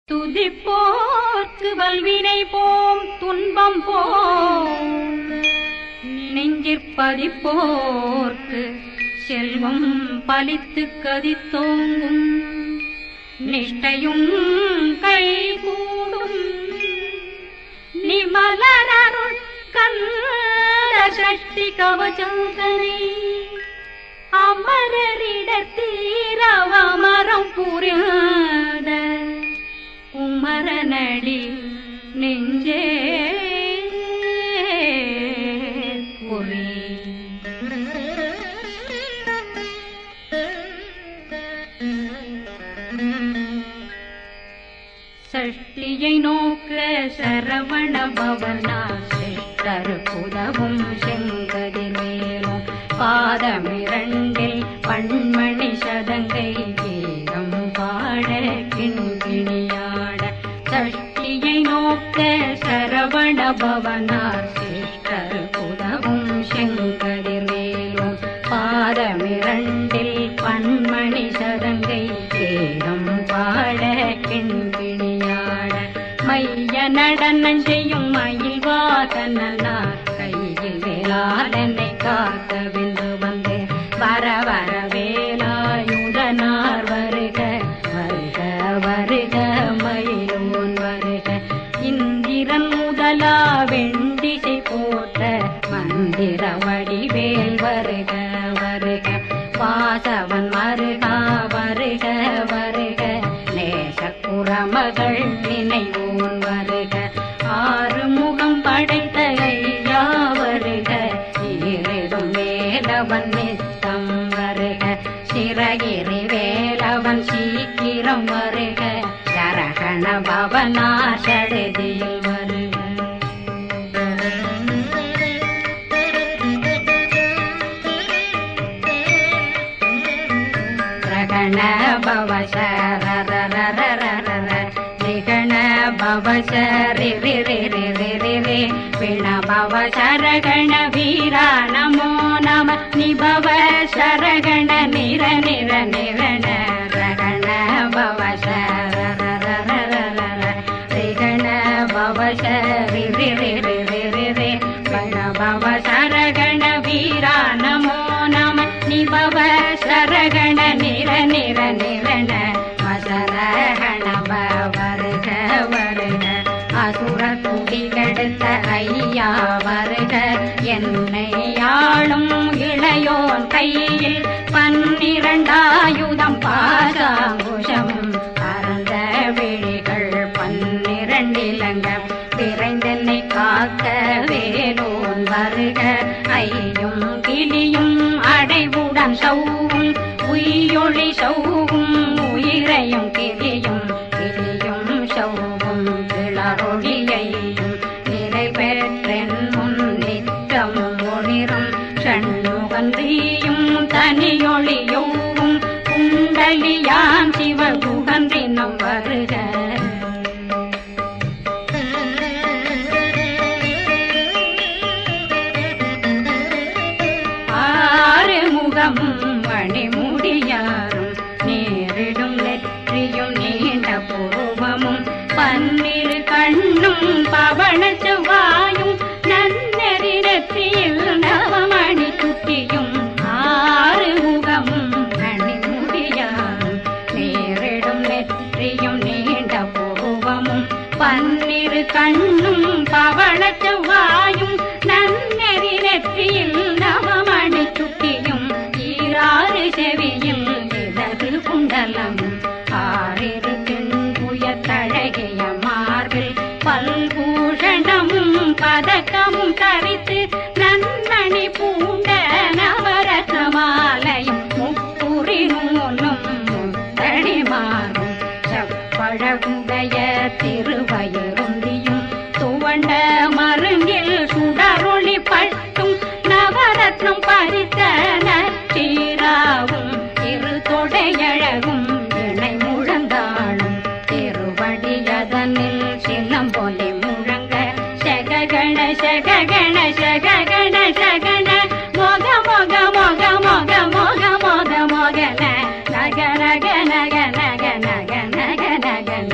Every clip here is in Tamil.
துதிப்போர்க்கு வல்வினை போம் துன்பம் போம் நெஞ்சிற்பதிப்போர்க்கு செல்வம் பலித்து கதித்தோங்கும் நிஷ்டையும் கைகூடும் நிமலரருள் கந்த சஷ்டி கவசந்தனை அமரரிடத்தீரவமரம் புரியாத குமரனடி நெஞ்சே பொறி சஷ்டியை நோக்க சரவண பவனா சிஷ்டர் புதவும் செங்கதிர் மேலும் பாதமிரண்டில் பண்மணி சதங்கை கீதம் பாட கிண்கிணியாட சஷ்டியை நோக்க சரவண பவனார் சிஷ்டர் புதவும் செங்கதிர் மேலும் பாதமிரண்டில் பண்மணி சதங்கை கீதம் பாட கிண்கிணியாட மைய நடனம் செய்யும் மயில் வாதனார் கையில் வேளாளனை காக்க வென்று வந்து வர வர வேலாயுதனார் வருக வருக வருக மயிலோன் வருக இந்திரன் முதலா வெண்டிசை போட்ட மந்திர வடிவேல் வருக வருக வாசவன் மருகா வருக வருக நேசக்குறமகள் நினைவோன் வருக ஆறுமுகம் படைத்த ஐயா வருக ஈரிடும் வேலவன் நித்தம் வருக சிறகிரி வேலவன் சீக்கிரம் வருக சரகண பவனா சடுதியில் வருக ரகண பவ சரரரரரர நிகண பவ சரி ரி ரி ரி ரி ரி ரி விண பவ சரகண வீரா நமோ நம நிபவ சரகண நிர நிர நிரண ரகண பவ சரரரரரர ரிகண பவ சரி ரி ரி ரி ரி ரி ரி விண பவ சரகண வீரா நமோ நம நிபவ சரகண நிர நிர நிரண மசரகண வருக வருக அசுர குடிகெடுத்த ஐயா வருக என்னை ஆளும் இளையோன் கையில் 12 பாசாங்குஷமும் பரந்த விழிகள் 12 இலங்கம் விரைந்தென்னை காக்க வேலோன் வருக ஐயும் கிளியும் அடைவுடன் சௌவும் உயிரொளி சௌவும் உயிரையும் கிளியும் கிளியும் சௌவும் கிளரொளியையும் நிலை பெற்றென் முன் நித்தம் ஒளிரும் ஷண்முகன்றியும் தனியொளியோவும் குண்டலியான் சிவகுகன்றினம் வருக ஆறுமுகமும் மணிமுடியாரும் நேரிடும் நெற்றியும் நீண்ட பூர்வமும் 12 கண்ணும் பவள செவ்வாயும் நன்னெறி நெற்றியில் நவமணி சுட்டியும் ஆறுமுகமும் மணிமுடியாரும் நேரிடும் நெற்றியும் நீண்ட பூர்வமும் 12 கண்ணும் பவள செவ்வாயும் நன்னெறி நெற்றியில் நவமணி சுட்டியும் ஈராறு செவியில் இதழ் குண்டலம் 6 தின்புயத்தழகிய மார்பில் பல்பூஷணமும் பதக்கமும் தரித்து நன்மணி பூண்ட நவரத்ன மாலையும் முப்புரி நூலும் முத்தடி மாறும் செப்பழகுடைய திருவயருந்தியும் துவண்ட மருங்கில் சுடரொளி பட்டும் நவரத்னம் பறித்த நச்சீராவும் இரு தொடையழகும் இணை முழந்தாளும் திருவடியதனில் சிலம்பொலி முழங்க சககண சககண சககண சகண மொக மொக மொக மொக மொக மொக மொகன நக நக நக நக நக நக நக ந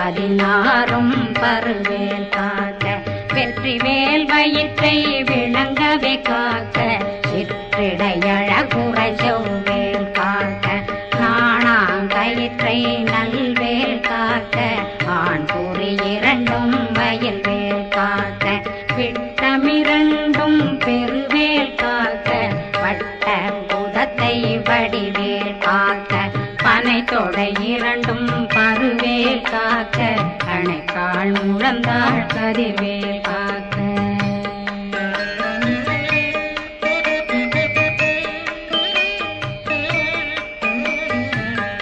பதினாறும் பருவேல் காக்க வெற்றிவேல் வயிற்றை விளங்கவே காக்க சிற்றிடையழகுறை செவ்வேல் காக்க நாணாங்கயிற்றை நல்வேல் காக்க ஆண் குறி இரண்டும் வயல்வேல் காக்க விட்டமிரண்டும் பெருவேல் காக்க வட்ட புதத்தை வடிவேல் காக்க பனை தொடை இரண்டும் பருவேல் காக்க அணைக்கால் முழந்தாள் கதிர்வேல் காக்க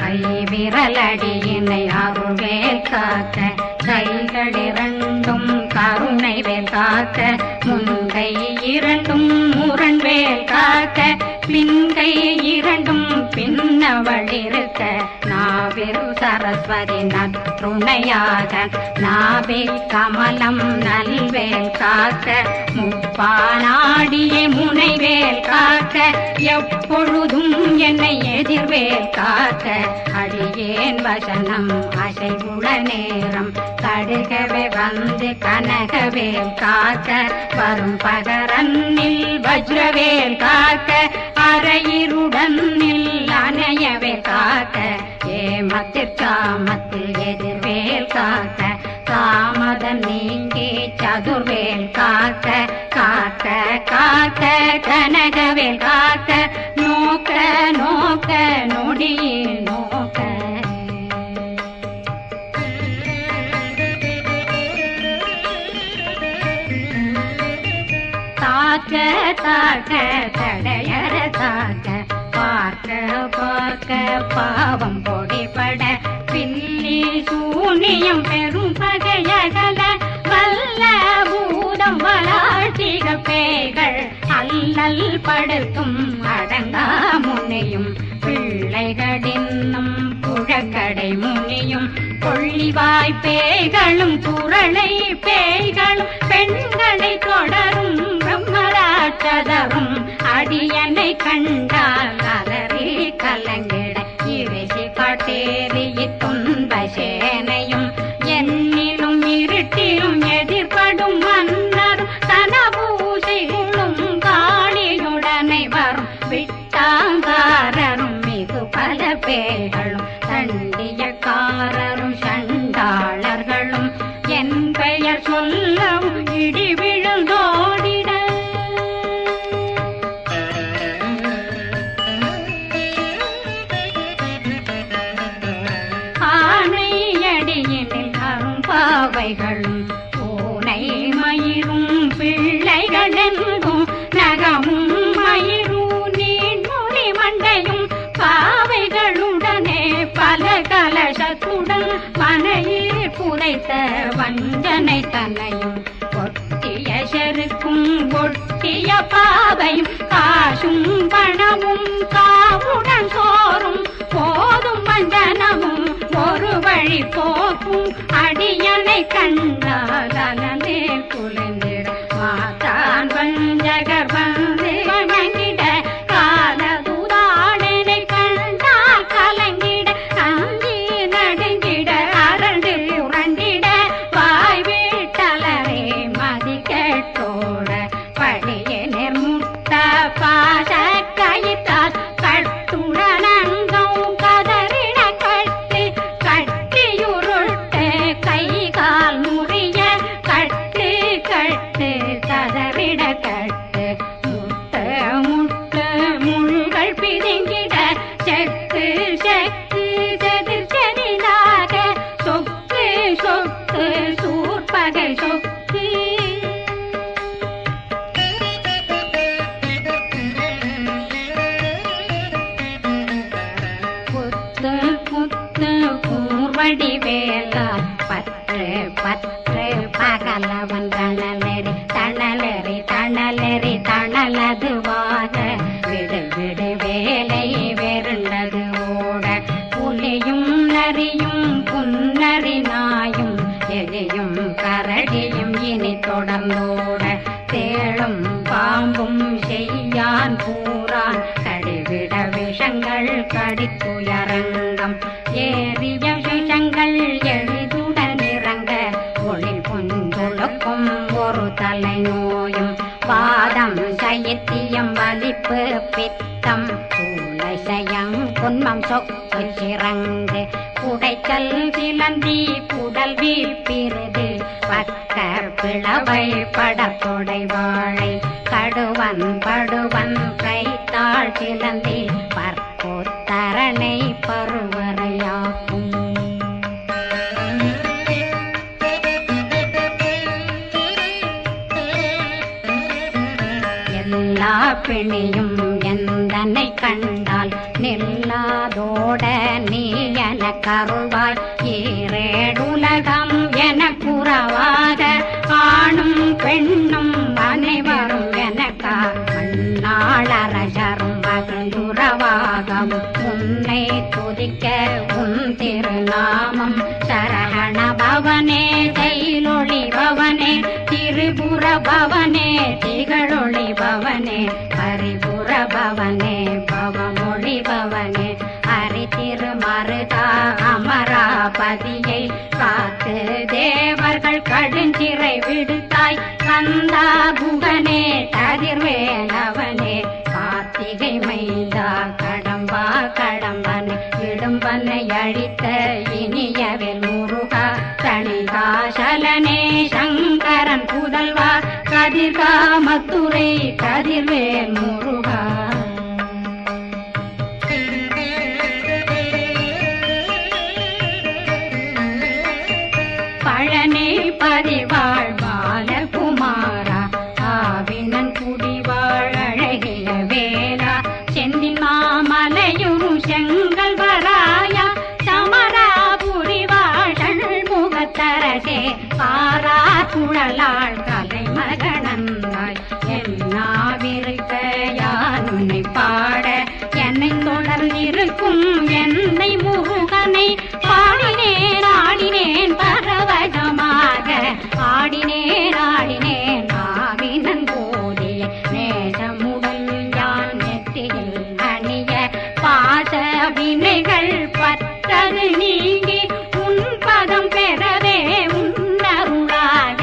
கை விரலடியினை அருள்வேல் காக்க கைகள் இரண்டும் கருணை வேல் காக்க முன்கை இரண்டும் முரண்வேல் காக்க பின்கை இரண்டும் பின்னவளிருக்க நாவிரு சரஸ்வதி நற்றுணையாக நாவே கமலம் நல்வேல் காக்க முப்பானாடியே முனைவேல் காக்க எப்பொழுதும் என்னை எதிர்வேல் காக்க அடியேன் வசனம் அசைவுள நேரம் கடுகவே வந்து கனகவேல் காக்க வரும் பகரன்னில் வஜ்ரவேல் காக்க அரையிருடன் அணையவே காக்க ஏமத்திற்காமத்தில் எதிர்வேல் காக்க காமதம் நீங்கி சதுர்வேல் காக்க காக்க காக்க கனகவேல் காக்க நோக்க நோக்க நொடியில் நோக்க தாக்க தாக்க தடையற தாக்க பார்க்க பார்க்க பாவம் பொடிபட பில்லி சூனியம் பெரும் பகையகல வல்ல பூதம் வளாழ்த்திக பேய்கள் அல்லல் படுத்தும் அடங்கா முனையும் பிள்ளைகளின்னும் புழக்கடை முனியும் கொள்ளிவாய் பேய்களும் குரளை பேய்களும் பெண்களை தொடரும் பிரம்மராட்சதரும் அடியனை கண்டால் அலறி கலங்கிட இறைசி காட்டேறிய துன்ப சேனையும் என்னிலும் இருட்டிலும் எதிர்படும் மன்னரும் தனபூசைகளும் காளியுடனை வரும் விட்டாங்காரரும் மிகு பல பேர்களும் தண்டியக்காரரும் சண்டாளர்களும் என் பெயர் சொல்லவும் இடி விழுந்தோடிட ஆணையடியினில் அரும்பாவைகளும் பூனை மயிரும் பிள்ளைகளெங்கும் நகமும் மயிரும் நீண்மொழி மண்டையும் பாவைகளுடனே பல கலசத்துடன் மனையில் புதைத்த வஞ்சனை தன்னையும் ஒட்டிய செருக்கும் ஒட்டிய பாவையும் காசும் பணமும் காவுடன் சோறும் போதும் வஞ்சனமும் ஒரு வழி போக்கும் அடியனை கண்டால் அலந்தே குலைந்திட மாதான் வஞ்சகர் வந்து வணங்கிட காலதுதாடனை கண்டால் கலங்கிட அங்கி நடுங்கிட அரண்டு உரண்டிட வாய் வீட்டலரே மதி கேட்டோட படியனர் முட்ட பாச கயிற்றால் கட்டுடனங்கும் கதறிட கட்டு கட்டியுருட்டு கை கால் முறிய கட்டு கட்டு கதறிட கட்டு முட்ட முட்ட முள்கள் பிதுங்கிட செக்கு செக்கு செதிர் செதிலாக சொக்கு சொக்கு சூர்பகை சொக்கு புத்து புத்து கூர்வடி வேலால் பற்று பற்று பகலவன் தணலெறி தணலெறி தணலெறி தணலதுவாக விடு விடு வேலை வெருண்டது ஓட புலியும் நரியும் புன்னரி நாயும் எலியும் கரடியும் இனி தொடர்ந்தோட தேளும் பாம்பும் செய்யான் பூரான் கடிவிட விஷங்கள் கடித்துயரங்கம் ஏறிய விஷங்கள் எளிதுடன் கருப்பு பித்தம் சூளைசயம் குன்மம் சொக்கு சிறங்கு குடைச்சல் சிலந்தி புடல் வீப்பிருது பக்க பிளவை படத்தொடை வாழை கடுவன் படுவன் கைத்தாள் சிலந்தி பற்போத்தரணை பருவரையாகும் எல்லா பிணியும் எந்தனை கண்டால் நில்லாதோட நீ என கருவாய் ஈரேடுலகம் என குறவாக ஆணும் பெண்ணும் அனைவரும் எனக்கா மண்ணாளரசரும் மகிழ்ந்துறவாகவும் உன்னை துதிக்க உன் திருநாமம் சரகண பவனே தைலொளி பவனே திரிபுர பவனே திகழொளி பவனே பரிபுர பவனே பவமொழி பவனே ஹரி திருமருதா அமராபதியை காத்து தேவர்கள் கடுஞ்சிறை விடுத்தாய் கந்தா குகனே கதிர்வேலவனே கார்த்திகை மைந்தா கடம்பா கடம்பனை இடும்பனை அழித்த இனியவில் முருகா தணிகாசலனே சங்கரன் புதல்வா கதிர்காமத்துரை கதிர்வேல் முருகா பழனி பதிவாழ் பாலகுமாரா ஆவினன் குடிவாழ் அழகிய வேலா செந்தின் மாமலையுரு செங்கல் வராயா சமராபுரி வாழல் முகத்தரசே பாரா குழலாள் கலை மகனந்தாய் என்னாவிருக்க யான் உன்னை பாட என்னை தொடர்ந்திருக்கும் என்னை முருகனை பாடினேன் ஆடினேன் பரவசமாக ஆடினேன் ஆடினேன் ஆவினன் போதிய நேசமுடல் யான் நெற்றியில் அணிய பாச வினைகள் பற்றது நீங்கி உன் பதம் பெறவே உன்னருளாக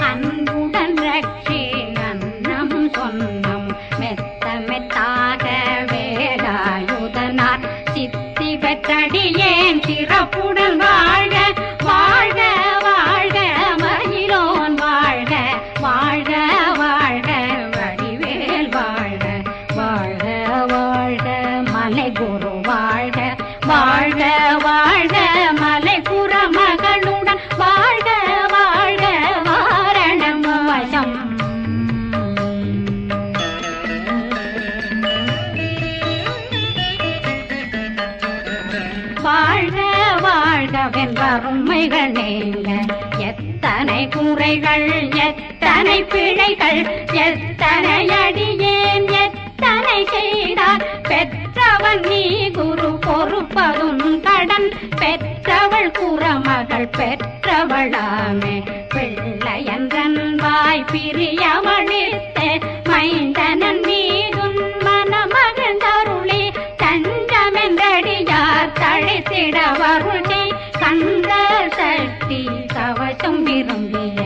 அன்புடன் ரட்சி அன்னம் சொன்னம் மெத்த மெத்தாக வேலாயுதனார் சித்தி பெற்றடியேன் சிறப்புடன் வாழ்க வாழ்க வாழ்க மகிழோன் வாழ்க வாழ்க வாழ்க வடிவேல் வாழ்க வாழ்க வாழ்க மலை குரு வாழ்க வாழ்க வாழ்க மலை புற மகளுடன் வாழ்க வாழ்க வாரணம் வசம் வாழ்க வாழ்க வென்றருமைகள் நீங்க எத்தனை குறைகள் எத்தனை பிழைகள் எத்தனை அடியேன் எத்தனை செய்தார் பெற்றவன் நீ குரு பொறுப்பதும் கடன் பெற்றவள் குறமகள் பெற்றவளாமே பிள்ளையன்றன் வாய் பிரியவழித்த மைந்தனன் மீதுன் மனமகந்தருளி தஞ்சமென்றடியார் தழைத்திட வருளை கந்த சக்தி கவசம் விரும்பிய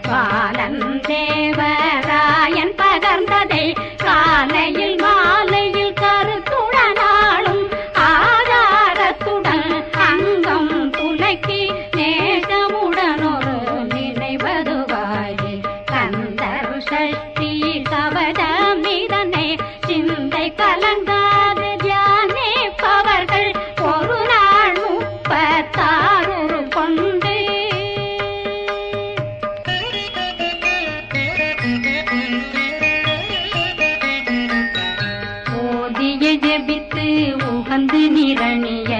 பாலன் தேவராயன் பகர்ந்ததை காலையில் மாலையில் கருத்துடனாலும் ஆதாரத்துடன் அங்கம் துலக்கி நேசமுடன் ஒரு நினைவதுவாகி கந்தர் சஷ்டி கவசம் இதனை சிந்தை கலங்காத தியானிப்பவர்கள் ஒரு நாள் 36 கொண்டு ஓதிய ஜெபித்து உகந்து நிரணிய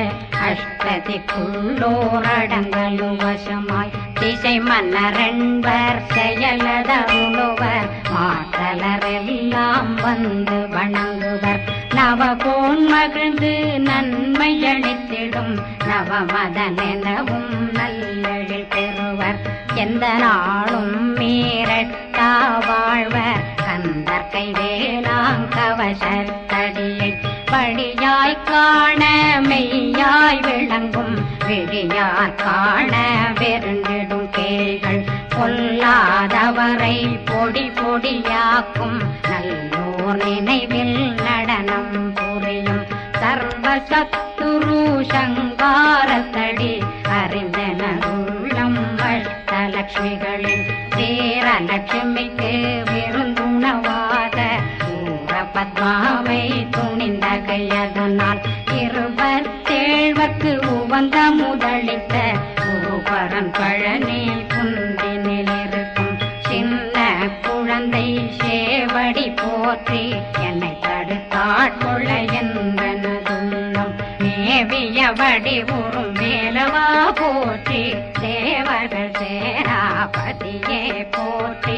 அஷ்டதிக்குள்ளோரடங்களும் வசமாய் திசை மன்னரென்பர் செயலதருளுவர் மாற்றலரெல்லாம் வந்து வணங்குவர் நவகோன் மகிழ்ந்து நன்மை அளித்திடும் நவமதனெனவும் நல்லெழில் பெறுவர் எந்த நாளும் மீறட்டா வாழ்வர் கந்தற்கை வேளாங்கவசத்தடியை படியாய் காண மெய்யாய் விளங்கும் விழியார் காண வெருண்டிடும் கேள்கள் பொல்லாதவரை பொடி பொடியாக்கும் நல்லோர் ஓர் நினைவில் நடனம் புரியும் சர்வ சத்துரு சங்காரத்தடி அறிந்தன உள்ளம் அஷ்டலட்சுமிகளின் சேரலட்சுமிக்கு விருந்துணவாத ஊர பத்மாவை துணிந்த கையதனால் 27 உவந்த முதலித்த குருபரன் பழனி குன்றினில் இருக்கும் சின்ன குழந்தை சேவடி போற்றி என்னை தடுத்தாட்கொள்ள என்பனதுள்ளம் மேவியபடி உறும் வேலவா போற்றி தேவர்கள் சேராபதியே போற்றி